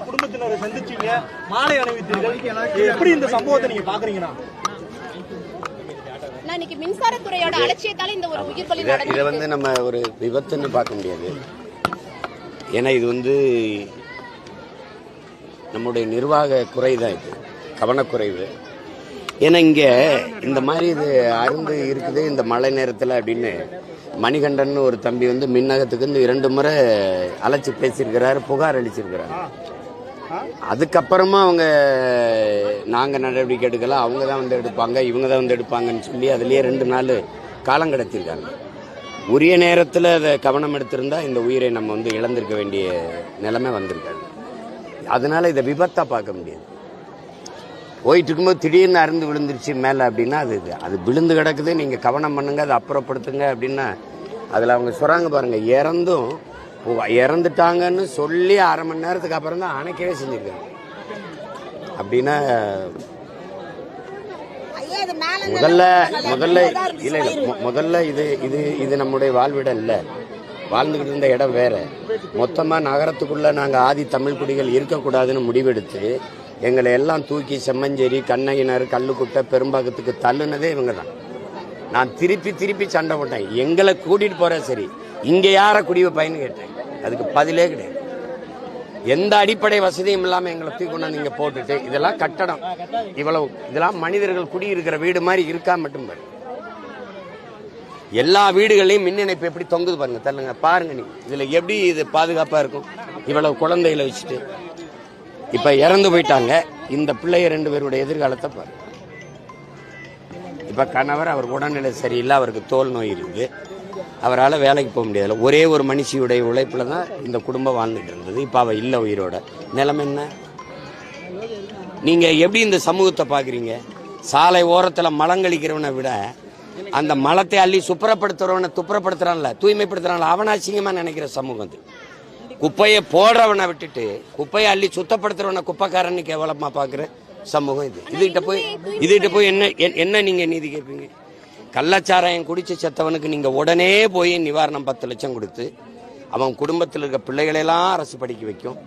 குடும்பத்தினரை சந்திச்சீங்க, மாலை அணிவித்தீர்கள். எப்படி இந்த சம்பவத்தை நீங்க பாக்குறீங்கன்னா? இன்னைக்கு மின்சாரத்துறையோட அலட்சியத்தால இந்த ஒரு உயிர் பலி நடந்தது. இதை வந்து நம்ம ஒரு விபத்துன்னு பார்க்க முடியாது. ஏன்னா இது வந்து நம்முடைய நிர்வாக குறைதான், இது கவனக்குறைவு. ஏன்னா இங்கே இந்த மாதிரி இது அருந்து இருக்குது இந்த மழை நேரத்தில் அப்படின்னு மணிகண்டன் ஒரு தம்பி வந்து மின்னகத்துக்கு வந்து 2 முறை அழைச்சி பேசியிருக்கிறாரு, புகார் அளிச்சிருக்கிறாரு. அதுக்கப்புறமா அவங்க நாங்கள் நடவடிக்கை எடுக்கல, அவங்க தான் வந்து எடுப்பாங்க, இவங்க தான் வந்து எடுப்பாங்கன்னு சொல்லி அதுலேயே 2 நாள் காலம் கடத்திருக்காங்க. உரிய நேரத்தில் அதை கவனம் எடுத்திருந்தா இந்த உயிரை நம்ம வந்து இழந்திருக்க வேண்டிய நிலைமை வந்திருக்காங்க. அதனால இதை விபத்தாக பார்க்க முடியாது. போயிட்டு இருக்கும்போது திடீர்னு அருந்து விழுந்துருச்சு மேலே அப்படின்னா அது விழுந்து கிடக்குது, நீங்கள் கவனம் பண்ணுங்க, அதை அப்புறப்படுத்துங்க அப்படின்னா அதில் அவங்க சொல்கிறாங்க பாருங்கள், இறந்துட்டாங்கன்னு சொல்லி 1/2 மணி நேரத்துக்கு அப்புறம் தான் அணைக்கவே செஞ்சுருக்காங்க. அப்படின்னா முதல்ல இது நம்முடைய வாழ்விடம் இல்லை, வாழ்ந்துக்கிட்டு இருந்த இடம் வேற. மொத்தமாக நகரத்துக்குள்ளே நாங்கள் ஆதி தமிழ் குடிகள் இருக்கக்கூடாதுன்னு முடிவெடுத்து எங்களை எல்லாம் தூக்கி செம்மஞ்சேரி, கண்ணகினர், கல்லுக்குட்டை, பெரும்பாக்கத்துக்கு தள்ளுனதே இவங்க தான். நான் திருப்பி சண்டை போட்டேன், எங்களை கூட்டிகிட்டு போகிறேன், சரி இங்கே யாரை குடி வைப்பாயின்னு கேட்டேன். அதுக்கு பதிலே கிடையாது. எந்த அடிப்படை வசதியும் இல்லாமல் எங்களை தூக்கி கொண்டாந்து இங்கே போட்டுட்டு இதெல்லாம் கட்டடம், இவ்வளவு இதெல்லாம் மனிதர்கள் குடியிருக்கிற வீடு மாதிரி இருக்கா மட்டும் பாரு. எல்லா வீடுகளையும் மின் இணைப்பு எப்படி தொங்குது பாருங்க, தள்ளுங்க பாருங்க. நீ இதில் எப்படி இது பாதுகாப்பாக இருக்கும்? இவ்வளவு குழந்தைகளை வச்சுட்டு இப்ப இறந்து போயிட்டாங்க. இந்த பிள்ளைய 2 பேருடைய எதிர்காலத்தை பாரு. இப்ப கணவர் அவர் உடல்நிலை சரியில்லை, அவருக்கு தோல் நோய் இருக்கு, அவரால் வேலைக்கு போக முடியாது. ஒரே ஒரு மனுஷியுடைய உழைப்புல தான் இந்த குடும்பம் வாழ்ந்துட்டு இருந்தது. இப்ப அவ இல்லை உயிரோட. நிலைமை என்ன? நீங்க எப்படி இந்த சமூகத்தை பாக்குறீங்க? சாலை ஓரத்துல மலங்கழிக்கிறவனை விட அந்த மலத்தை அள்ளி சுப்புறப்படுத்துறவனை துப்புரப்படுத்துறான்ல, தூய்மைப்படுத்துறான்ல, அவனை அசிங்கமா நினைக்கிற சமூகம் அது. குப்பையை போடுறவனை விட்டுட்டு குப்பையை அள்ளி சுத்தப்படுத்துறவனை குப்பைக்காரன்னு கேவலமா பாக்குற சமூகம் இது. இதுகிட்ட போய் என்ன நீங்க நீதி கேட்பீங்க? கள்ளச்சாராயம் குடிச்சு செத்தவனுக்கு நீங்க உடனே போய் நிவாரணம் 10 லட்சம் கொடுத்து அவன் குடும்பத்தில் இருக்க பிள்ளைகளெல்லாம் அரசு படிக்க வைக்கும்,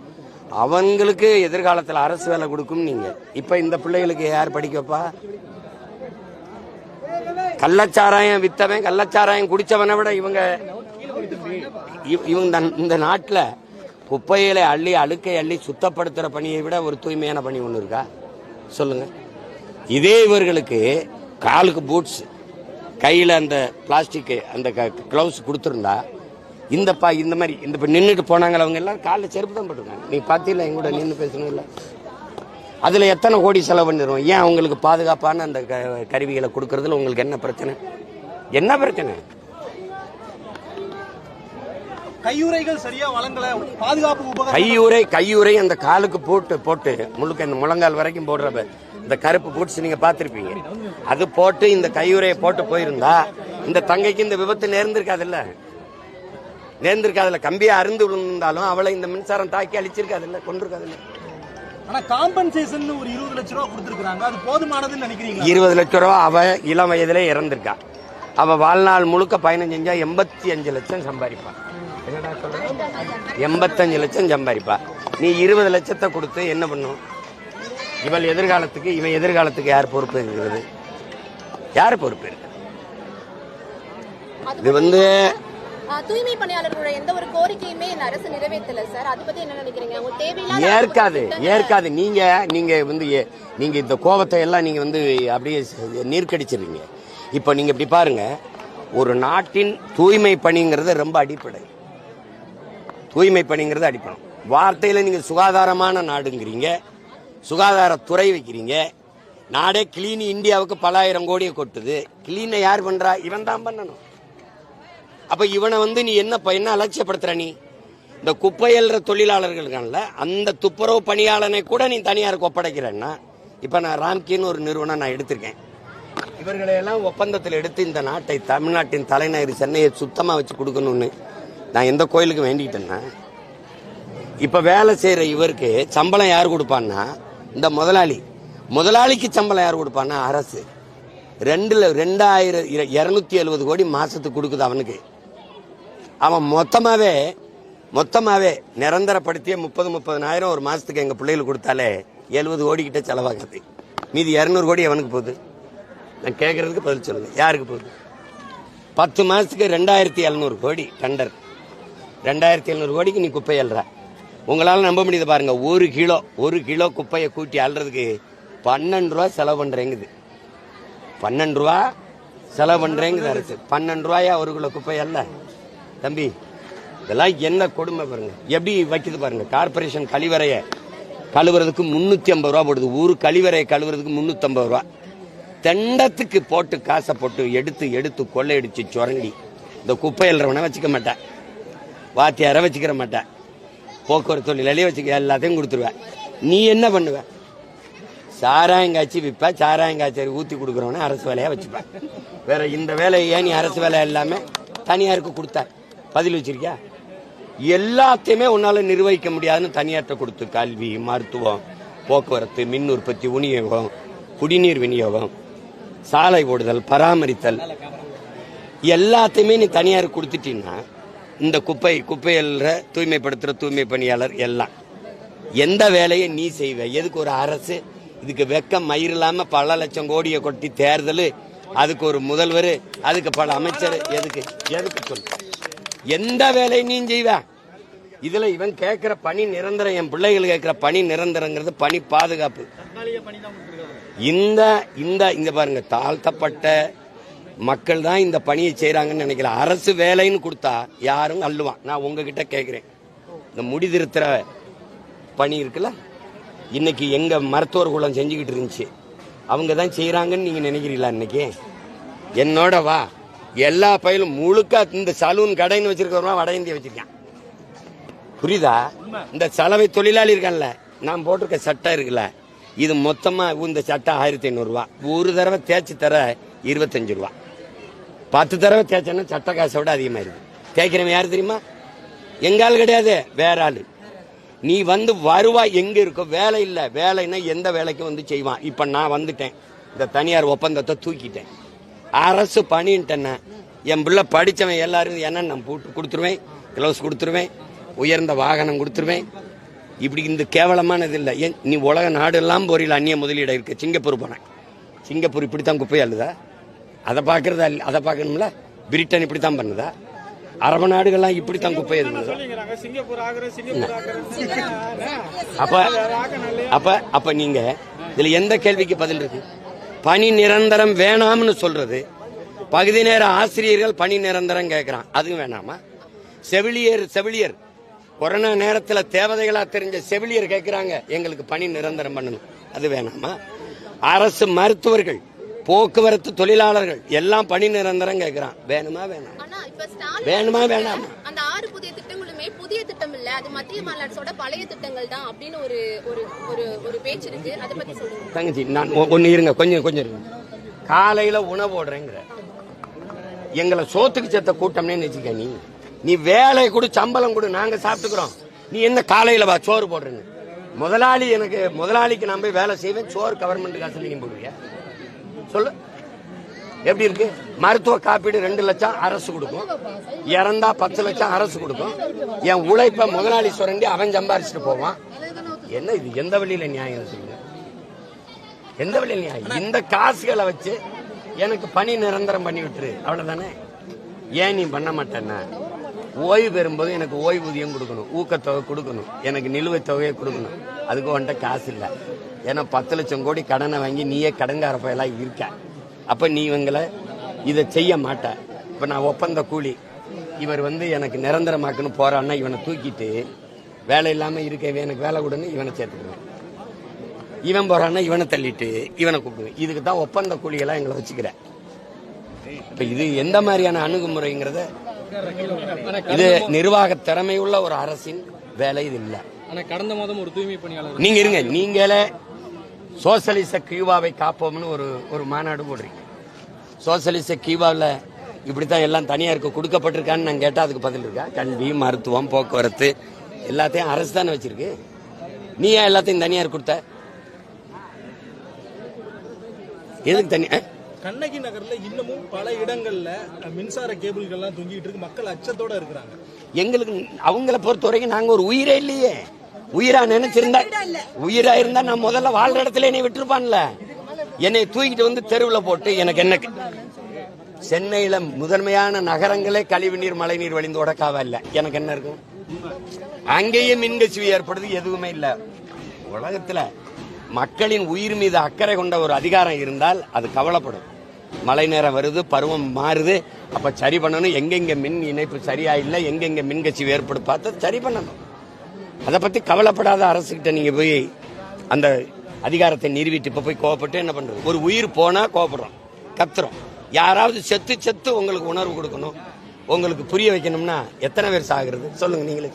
அவங்களுக்கு எதிர்காலத்தில் அரசு வேலை கொடுக்கும். நீங்க இப்ப இந்த பிள்ளைகளுக்கு யார் படிக்க வைப்பா? கள்ளச்சாராயம் வித்தவன், கள்ளச்சாராயம் குடிச்சவனை விட இவங்க இந்த நாட்டில் குப்பையில அள்ளி அழுக்கை அள்ளி சுத்தப்படுத்துற பணியை விட ஒரு தூய்மையான பணி ஒன்று இருக்கா? சொல்லுங்க. இதே இவர்களுக்கு காலுக்கு பூட்ஸ், கையில் அந்த பிளாஸ்டிக் அந்த கிளவுஸ் கொடுத்துருந்தா இந்த மாதிரி இந்த நின்றுட்டு போனாங்க அவங்க எல்லாரும் காலில் செருப்பு தான் போட்டுருக்காங்க. நீ பார்த்தீங்களா? எங்கூட நின்று பேசணும் இல்லை? அதில் எத்தனை கோடி செலவு பண்ணிடுவோம்? ஏன் அவங்களுக்கு பாதுகாப்பான அந்த கருவிகளை கொடுக்கறதுல உங்களுக்கு என்ன பிரச்சனை? என்ன பிரச்சனை? கையுறைகள் சரியா வழங்கல, பாதுகாப்பு கையுறை அந்த காலுக்கு போட்டு முழுக்க இந்த முழங்கால் வரைக்கும் போடுற இந்த கருப்பு பூட்ஸ் நீங்க பாத்திருப்பீங்க. அது போட்டு இந்த கையுறையை போட்டு போயிருந்தா இந்த தங்கைக்கு இந்த விபத்து நேர்ந்திருக்காதுல்ல. கம்பியா அருந்து விழுந்தாலும் அவளை இந்த மின்சாரம் தாக்கி அழிச்சிருக்காதுல்ல, கொண்டிருக்காதுல்ல. ஆனா காம்பன்சேஷன் ஒரு 20 லட்சம் ரூபாய் கொடுத்திருக்காங்க, அது போதுமானதுன்னு நினைக்கிறீங்களா? 20 லட்சம் ரூபாய் அவ இளம் வயதிலே இறந்திருக்கா. அவ வாழ்நாள் முழுக்க பயணம் செஞ்சா 85 லட்சம் சம்பாதிப்பா. 85 லட்சம் சம்பாதிப்பா. நீ 20 லட்சத்தை கொடுத்து என்ன பண்ணும்? இவன் எதிர்காலத்துக்கு யார் பொறுப்பு இருக்கிறது? யார் பொறுப்பு இருக்கு? இது வந்து தூய்மை பணியாளர்களோட எந்த ஒரு கோரிக்கையுமே இந்த அரசு நிறைவேற்றல சார். அதை பத்தி என்ன நினைக்கிறீங்க? ஏற்காது. நீங்க இந்த கோபத்தை எல்லாம் நீங்க வந்து அப்படியே நீர்க்கடிச்சிருக்கீங்க. இப்ப நீங்க இப்படி பாருங்க, ஒரு நாட்டின் தூய்மை பணிங்கிறது ரொம்ப அடிப்படை. வார்த்தையில நீங்க சுகாதாரமான நாடுங்கிறீங்க, சுகாதாரத்துறை வைக்கிறீங்க. நாடே கிளீன் இந்தியாவுக்கு பல ஆயிரம் கோடியை கொட்டுது. கிளீனை யார் பண்றா? இவன் தான் பண்ணணும். அப்ப இவனை வந்து நீ என்ன அலட்சியப்படுத்துற? நீ இந்த குப்பையல்ற தொழிலாளர்களுக்கான அந்த துப்புரவு பணியாளனை கூட நீ தனியாருக்கு ஒப்படைக்கிறேன்னா, இப்ப நான் ராம்கின்னு ஒரு நிறுவனம் நான் எடுத்திருக்கேன். இவர்களை எல்லாம் ஒப்பந்தத்தில் எடுத்து இந்த நாட்டை, தமிழ்நாட்டின் தலைநகர் சென்னையை சுத்தமா வச்சு கொடுக்கணும்னு நான் எந்த கோயிலுக்கு வேண்டிக்கிட்டேன்னா, இப்ப வேலை செய்யற இவருக்கு சம்பளம் யார் கொடுப்பான்னா இந்த முதலாளிக்கு சம்பளம் யார் கொடுப்பான்னா அரசு. 2270 கோடி மாசத்துக்கு கொடுக்குது அவனுக்கு. அவன் மொத்தமாவே மொத்தமாவே நிரந்தரப்படுத்திய 30,000 ஒரு மாசத்துக்கு எங்க பிள்ளைகளுக்கு கொடுத்தாலே 70 கோடி கிட்ட செலவாகுது. மீதி 200 கோடி எவனுக்கு போகுது? நான் கேட்கறதுக்கு பதில் சொல்லுங்க. யாருக்கு போகுது? 10 மாசத்துக்கு 2700 கோடி டெண்டர். 2700 கோடிக்கு நீ குப்பை அள்ளுற. உங்களால நம்ப முடியுது பாருங்க. ஒரு கிலோ குப்பையை கூட்டி அள்ளுறதுக்கு 12 ரூபா செலவு பண்றேங்குது. 12 ரூபா செலவு பண்றேங்குது அரசு. 12 ரூபாயா ஒரு கிலோ குப்பை அல்ல தம்பி. இதெல்லாம் என்ன கொடுமை பாருங்க. எப்படி வைக்குது பாருங்க. கார்பரேஷன் கழிவறையை கழுவுறதுக்கு 350 ரூபா போடுது. ஊரு கழிவறையை கழுவுறதுக்கு 350 ரூபா. தெண்டத்துக்கு போட்டு காசை போட்டு எடுத்து கொள்ளையடிச்சு சுரண்டி இந்த குப்பை எழுறவனை வச்சுக்க மாட்டேன், வாத்தியாரை வச்சுக்கிற மாட்டேன், போக்குவரத்து தொழிலாளியே வச்சுக்க, எல்லாத்தையும் கொடுத்துருவேன். நீ என்ன பண்ணுவ? சாராயங்காய்ச்சி விற்ப, சாராயங்காய்ச்சி ஊற்றி கொடுக்குறவன அரசு வேலையாக வச்சுப்பேன். வேற இந்த வேலையை ஏன் நீ அரசு வேலை எல்லாமே தனியாருக்கு கொடுத்த பதில் வச்சிருக்கியா? எல்லாத்தையுமே உன்னால நிர்வகிக்க முடியாதுன்னு தனியார்ட்ட கொடுத்து கல்வி, மருத்துவம், போக்குவரத்து, மின் உற்பத்தி, விநியோகம், குடிநீர் விநியோகம், சாலை ஓடுதல், பராமரித்தல் எல்லாத்தையுமே நீ தனியாருக்கு கொடுத்துட்டீங்கன்னா இந்த குப்பையல்ற தூய்மைப்படுத்துற தூய்மை பணியாளர் எல்லாம் எந்த வேலையை நீ செய்வ? எதுக்கு ஒரு அரசு இதுக்கு வெக்கம் மயிர் இல்லாம பல லட்சம் கோடியை கொட்டி தேர்தல், அதுக்கு ஒரு முதல்வர், அதுக்கு பல அமைச்சர், எதுக்கு சொல்லு? எந்த வேலையை நீ செய்வ? இதுல இவன் கேட்கிற பணி நிரந்தரம். என் பிள்ளைகள் கேட்கிற பணி நிரந்தரங்கிறது பணி பாதுகாப்பு. இந்த பாருங்க, தாழ்த்தப்பட்ட மக்கள் தான் இந்த பணியை செய்யறாங்கன்னு நினைக்கல. அரசு வேலைன்னு கொடுத்தா யாரும் அள்ளுவான். நான் உங்ககிட்ட கேட்கிறேன், இந்த முடிதிருத்துற பணி இருக்குல்ல, இன்னைக்கு எங்க மருத்துவர் குலம் செஞ்சுக்கிட்டு இருந்துச்சு, அவங்க தான் செய்யறாங்கன்னு நீங்க நினைக்கிறீங்களா? இன்னைக்கு என்னோட வா, எல்லா பயிலும் முழுக்க இந்த சலூன் கடைன்னு வச்சிருக்கிறவங்க வட இந்தியா வச்சிருக்கான். புரியுதா? இந்த சலவை தொழிலாளி இருக்கான்ல, நான் போட்டிருக்க சட்டை இருக்குல்ல, இது மொத்தமா இந்த சட்டை 1500 ரூபா. ஒரு தடவை தேய்ச்சி தர 25 ரூபா. 10 தடவை தேய்ச்சா சட்டை காசை விட அதிகமா இருக்கு. தேய்க்கிறவன் யாரு தெரியுமா? எங்கால் கிடையாது, வேற ஆளு. நீ வந்து வருவாய் எங்க இருக்கோ, வேலை இல்ல, வேலைன்னா எந்த வேலைக்கும் வந்து செய்வான். இப்ப நான் வந்துட்டேன், இந்த தனியார் ஒப்பந்தத்தை தூக்கிட்டேன், அரசு பணின்ட்டேன்னா என் பிள்ளை படிச்சவன் எல்லாரும் என்ன நான் போட்டு கொடுத்துருவேன், கிளவுஸ் கொடுத்துருவேன், உயர்ந்த வாகனம் கொடுத்துருவேன். இப்படி இந்த கேவலமானது இல்லை. ஏன் நீ உலக நாடு எல்லாம் போறீல, அந்நிய முதலீடு இருக்கு. சிங்கப்பூர் போனேன், சிங்கப்பூர் இப்படித்தான் குப்பை அள்ளுதா? அதை பார்க்கறதா? அதை பார்க்கணும்ல. பிரிட்டன் இப்படித்தான் பண்ணுதா? அரபு நாடுகள்லாம் இப்படித்தான் குப்பை இருக்குதா? அப்ப நீங்க இதுல எந்த கேள்விக்கு பதில் இருக்கு? பணி நிரந்தரம் வேணாம்னு சொல்றது. பகுதி நேர ஆசிரியர்கள் பணி நிரந்தரம் கேட்கிறான், அதுவும் வேணாமா? செவிலியர் கொரோனா நேரத்தில் தேவதைகளா தெரிஞ்ச செவிலியர் கேட்கிறாங்க, எங்களுக்கு பணி நிரந்தரம் பண்ணணும், அது வேணாமா? அரசு மருத்துவர்கள், போக்குவரத்து தொழிலாளர்கள் எல்லாம் பணி நிரந்தரம் கேட்கிறான், வேணுமா வேணாமா? அந்த 6 புதிய திட்டங்களுமே புதிய திட்டம் இல்ல, அது மத்திய மாநிலத்தோட பழைய திட்டங்கள் தான் அப்படின்னு ஒரு பேச்சு இருக்கு. அதை பத்தி சொல்லுங்க தங்கச்சி. நான் ஒன்னு இருங்க, கொஞ்சம் இருங்க. காலையில உணவு ஓடுறேங்கிற, எங்களை சோத்துக்கு சேர்த்த கூட்டம்னே நினைச்சுக்க. நீ வேலை கொடு, சம்பளம் கொடு, நாங்க சாப்பிட்டுக்கிறோம். நீ என்ன காலையில வா சோறு போடுறேன்னு? முதலாளிக்கு நான் போய் வேலை செய்வேன், சோறு கவர்மெண்ட் காசுல நீ போடுவியா? சொல்லு, எப்படி இருக்கு? மருத்துவ காப்பீடு 2 லட்சம் அரசு கொடுக்கும், இறந்தா 10 லட்சம் அரசு கொடுக்கும். என் உழைப்ப முதலாளி சுரண்டி அவன் சம்பாரிச்சுட்டு போவான். என்ன இது? எந்த வழியில நியாயம் சொல்லுங்க? எந்த வழியில நியாயம்? இந்த காசுகளை வச்சு எனக்கு பணி நிரந்தரம் பண்ணி விட்டுரு, அவ்வளவுதானே. ஏன் நீ பண்ண மாட்டேன்னா, ஓய்வு பெறும்போது எனக்கு ஓய்வூதியம் கொடுக்கணும், ஊக்கத்தொகை கொடுக்கணும், எனக்கு நிலுவைத் தொகையை கொடுக்கணும். அதுக்கு வந்துட்ட காசு இல்லை. ஏன்னா 10 லட்சம் கோடி கடனை வாங்கி நீயே கடன்கார பயலாம் இருக்க. அப்ப நீ இவங்களை இதை செய்ய மாட்ட. இப்ப நான் ஒப்பந்த கூலி, இவர் எனக்கு நிரந்தரமாக்குன்னு போறான்னா இவனை தூக்கிட்டு வேலை இல்லாம இருக்கவே எனக்கு வேலை கொடுன்னு இவனை சேர்த்துக்குவேன். இவன் போறான்னா இவனை தள்ளிட்டு இவனை கூப்பிடுவேன். இதுக்கு தான் ஒப்பந்த கூலிகளா எங்களை வச்சுக்கிறேன். இப்ப இது எந்த மாதிரியான அணுகுமுறைங்கிறத, இது நிர்வாக திறமை உள்ள ஒரு அரசின் வேலை இது இல்ல. கடந்த மாதம் ஒரு தூய்மை பணியாளர் நீங்க இருங்க, நீங்களே சோசியலிச கியூபாவை காப்போம்னு ஒரு மாநாடு போடுறீங்க. சோசியலிச கியூபாவில் இப்படித்தான் எல்லாம் தனியாருக்கு கொடுக்கப்பட்டிருக்கான்னு நான் கேட்டா அதுக்கு பதில் இருக்கா? கல்வி, மருத்துவம், போக்குவரத்து எல்லாத்தையும் அரசு தானே வச்சிருக்கு. நீ ஏன் எல்லாத்தையும் தனியார் கொடுத்த? எதுக்கு தனியார்? கண்ணகி நகர்ல இன்னமும் பல இடங்கள்ல மின்சார கேபிள்கள்லாம் தொங்கிட்டு இருக்கு, மக்கள் அச்சத்தோட இருக்கிறாங்க. எங்களுக்கு அவங்கள பொறுத்த வரைக்கும் நாங்க ஒரு உயிரே இல்லையே. உயிரா நினைச்சிருந்தா, உயிரா இருந்தா நான் முதல்ல வாழ்ற இடத்துல என்னை விட்டுருப்பான்ல. என்னை தூக்கிட்டு வந்து தெருவில் போட்டு எனக்கு என்ன, சென்னையில முதன்மையான நகரங்களே கழிவு நீர் மழை நீர் வழிந்து உடக்காவா இல்ல, எனக்கு என்ன இருக்கும்? அங்கேயே மின்கசிவு ஏற்படுது, எதுவுமே இல்ல. உலகத்துல மக்களின் உயிர் மீது அக்கறை கொண்ட ஒரு அதிகாரம் இருந்தால் அது கவலைப்படும். மழை நேரம் வருது, பருவம் மாறுது, அப்ப சரி பண்ணணும். எங்கெங்க மின் இணைப்பு சரியா இல்லை, எங்கெங்க மின்கசிவு ஏற்படு பார்த்து சரி பண்ணணும். அதை பத்தி கவலைப்படாத அரசுகிட்ட நீங்க போய் அந்த அதிகாரத்தை நிறுவிட்டு இப்ப போய் கோவப்பட்டு என்ன பண்றது? ஒரு உயிர் போனா கோவப்படுறோம், கத்துறோம். யாராவது செத்து உங்களுக்கு உணர்வு கொடுக்கணும், உங்களுக்கு புரிய வைக்கணும்னா எத்தனை பேர் சாகுறது சொல்லுங்க நீங்களே.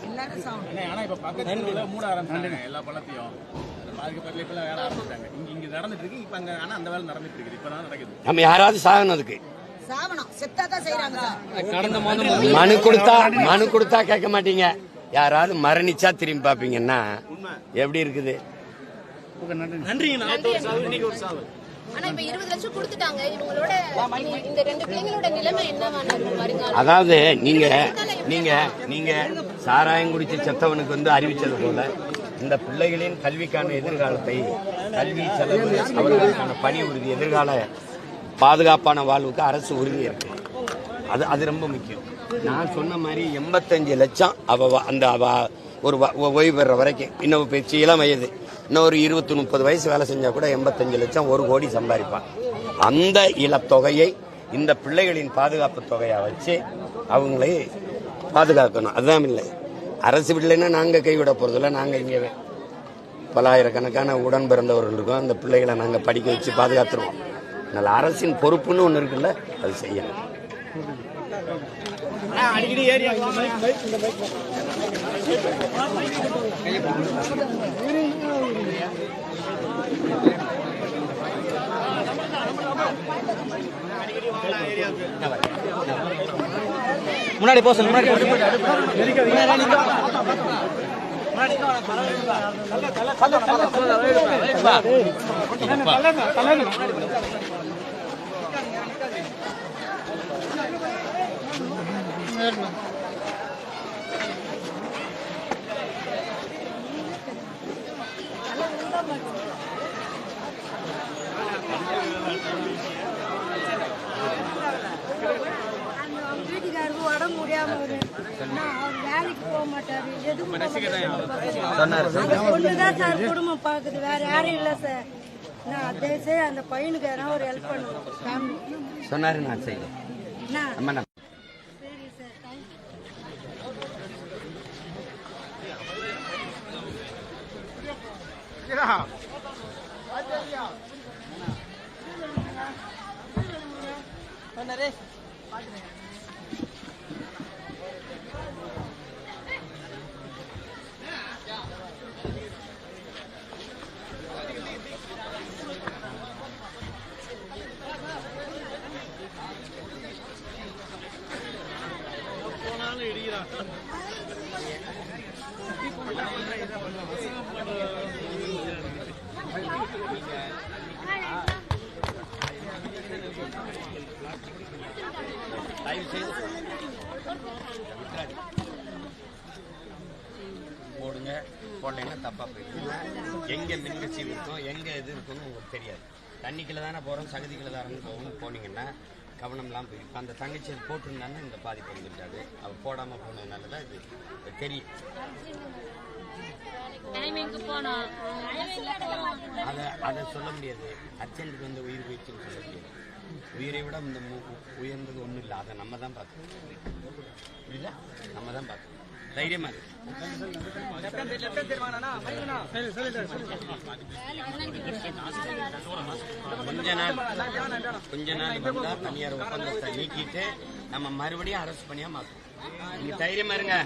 நம்ம யாராவது சாகணும், அதுக்கு மனு கொடுத்தா கேட்க மாட்டீங்க. யாராவது மரணிச்சா திரும்பி பாப்பீங்கன்னா எப்படி இருக்குது? ஆனா இப்ப 20 லட்சம் கொடுத்துட்டாங்க. இவங்களோட இந்த 2 பிள்ளைங்களோட நிலைமை என்னவான வருங்க? அதாவது நீங்க சாராயம் குடிச்சு செத்தவனுக்கு வந்து அறிவிச்சது போல இந்த பிள்ளைகளின் கல்விக்கான எதிர்காலத்தை, கல்வி செலவு, அவர்களுக்கான பணி உறுதி, எதிர்கால பாதுகாப்பான வாழ்வுக்கு அரசு உறுதி இருக்கு. அது ரொம்ப முக்கியம். நான் சொன்ன மாதிரி 85 லட்சம் அவ ஒரு ஓய்வு பெற வரைக்கும், இன்னும் பேச்சு இளம் வயது, இன்னும் ஒரு 20-30 வயசு வேலை செஞ்சா கூட 85 லட்சம், 1 கோடி சம்பாதிப்பான். அந்த இழத்தொகையை இந்த பிள்ளைகளின் பாதுகாப்பு தொகையா வச்சு அவங்களை பாதுகாக்கணும். அதுதான் இல்லை. அரசு பிள்ளைன்னா நாங்க கைவிட போறதில்ல. நாங்க இங்கே பல ஆயிரக்கணக்கான உடன் பிறந்தவர்கள் இருக்கோம். அந்த பிள்ளைகளை நாங்க படிக்க வச்சு பாதுகாத்துருவோம். அதனால அரசின் பொறுப்புன்னு ஒண்ணு இருக்குல்ல, அது செய்யணும். அடிக்கடி ஏரியா முன்னாடி போக சொல்லு. வீட்டுக்காருக்கு உடம்பு முடியாம அவர் வேலைக்கு போக மாட்டாரு, எதுவும் சார் குடும்பம் பாக்குது, வேற யாரும் இல்ல சார். நான் தயவுசெய்து அந்த பையனுக்கு யாராவது ஒரு ஹெல்ப் பண்ணுவோம் சொன்னாரு. நான் செய்யணும். சரி சார், தேங்க்யூ. போடுங்க, போடலைன்னா தப்பா போயிடும். எங்க மின்கட்சி இருக்கும், எங்க இது இருக்குன்னு உங்களுக்கு தெரியாது. தண்ணிக்குள்ள தானே போறோம், சகதிக்குள்ள தானே போனீங்கன்னா கவனம்லாம் போயிருக்கும். அந்த தங்கச்சி போட்டிருந்தாங்கன்னா இந்த பாதிப்பு வந்துருக்காது. அவ போடாம போனதுனாலதான் இது தெரியும். அதை சொல்ல முடியாது. அர்ஜென்ட்டுக்கு வந்து உயிர் போயிடுச்சுன்னு சொல்ல முடியாது. உயிரை விட இந்த உயர்ந்தது ஒன்றும் இல்லை. அதை நம்ம தான் பார்க்கணும். இல்லை, நம்ம தான் பார்க்கணும். தைரியமா இருக்கு. கொஞ்ச நாள் வந்தா தனியார் ஒப்பந்தத்தை நீக்கிட்டு நம்ம மறுபடியும் அரசு பணியா மாற்றணும். நீங்க தைரியமா இருங்க.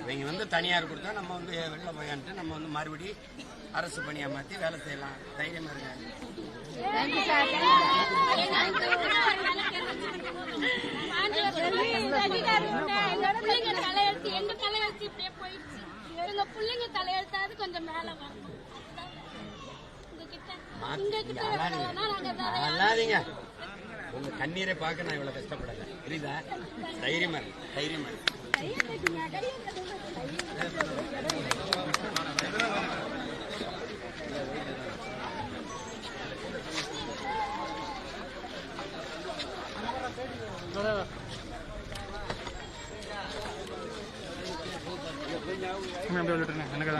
நீங்க வந்து தனியார் கொடுத்தா நம்ம வந்து வெளில போயான்ட்டு நம்ம வந்து மறுபடியும் அரசு பணியா மாத்தி வேலை செய்யலாம். தைரியமா இருங்க. எங்க தலையெழுத்து இப்படியே போயிடுச்சு. எங்க பிள்ளைங்க தலையெழுத்தாவது கொஞ்சம் மேல வரணும். உங்ககிட்ட அல்லாதீங்க. உங்க கண்ணீரை பார்க்க நான் இவ்வளவு கஷ்டப்படல. புரியுதா? தைரியமா இருக்கு, தைரியமா இருக்கு. எனக்கு